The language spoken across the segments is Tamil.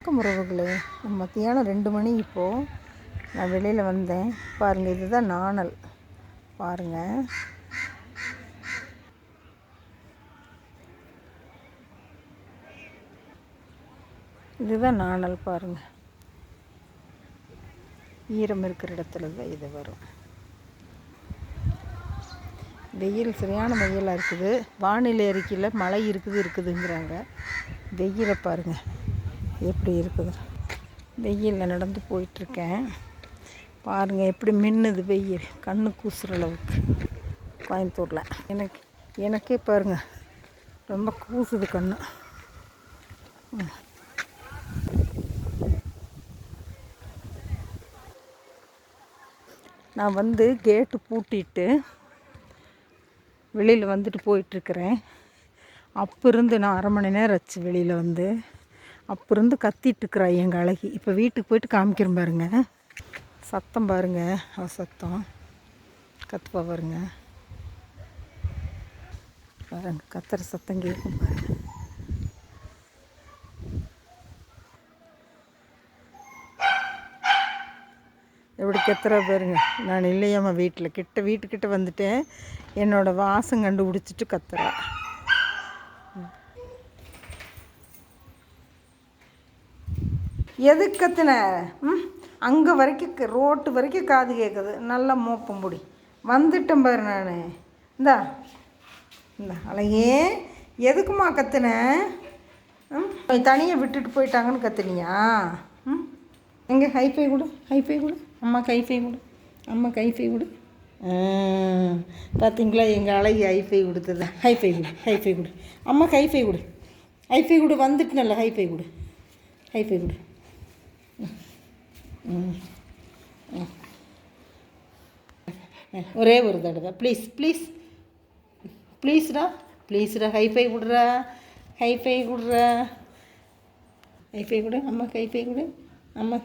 வணக்கம் உறவுகளே, மத்தியானம் 2 மணி. இப்போது நான் வெளியில் வந்தேன். பாருங்கள், இதுதான் நாணல். பாருங்கள், இதுதான் நாணல். பாருங்கள், ஈரம் இருக்கிற இடத்துல தான் இது வரும். வெயில் சரியான வெயிலாக இருக்குது. வானிலை அறிக்கையில் மழை இருக்குதுங்கிறாங்க. வெயிலை பாருங்கள் எப்படி இருக்குது. வெயிலில் நடந்து போயிட்டுருக்கேன். பாருங்கள் எப்படி மின்னுது வெயில், கண்ணு கூசுகிற அளவுக்கு கோயம்புத்தூரில். எனக்கே பாருங்கள் ரொம்ப கூசுது கண்ணு. நான் கேட்டு பூட்டிட்டு வெளியில் வந்துட்டு போயிட்டுருக்கிறேன். அப்போ இருந்து நான் 1/2 மணி நேரம் ஆச்சு வெளியில் அப்போ இருந்து கத்திட்டுருக்குறா எங்கள் அழகி. இப்போ வீட்டுக்கு போயிட்டு காமிக்கிறேன் பாருங்க. சத்தம் பாருங்க, சத்தம் கத்துப்பா பாருங்க. பாருங்க, கத்துற சத்தம் கேட்கும் பாருங்க. எப்படி கத்துறா பாருங்க. நான் இல்லையாம்மா வீட்டுக்கிட்ட வந்துட்டேன். என்னோடய வாசம் கண்டுபிடிச்சிட்டு கத்துறா. எதுக்கு கத்துன? அங்கே வரைக்கும் ரோட்டு வரைக்கும் காது கேட்குது. நல்லா மோப்பம் முடி வந்துட்டேன் பாரு. நான் இந்தா அழகே, எதுக்குமா கத்துன? தனியாக விட்டுட்டு போயிட்டாங்கன்னு கத்துனியா? எங்கே ஹைஃபை கொடு, அம்மா கைஃபை கொடு. பார்த்தீங்களா, எங்கள் அழகி ஹைஃபை கொடுத்தது. ஹைஃபை கொடு அம்மா, ஹைஃபை கொடு. வந்துட்டுனல்ல, ஹைஃபை கொடு. ஒரே ஒரு தடவை ப்ளீஸ்டா. ஹைஃபை கொடுறா. அம்மா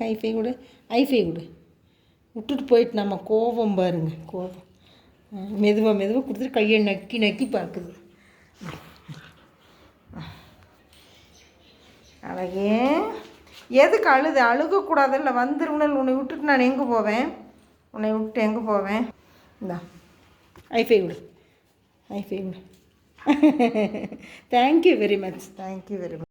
ஹைஃபை கொடு. விட்டுட்டு போயிட்டு நம்ம கோபம் பாருங்க. மெதுவாக கொடுத்துட்டு கையை நக்கி பார்க்குது. அழகே, எதுக்கு அழுகக்கூடாதுல்ல? வந்துருவனல். உன்னை விட்டுட்டு நான் எங்கே போவேன்? இந்தா ஹைஃபை கொடு. Thank you very much.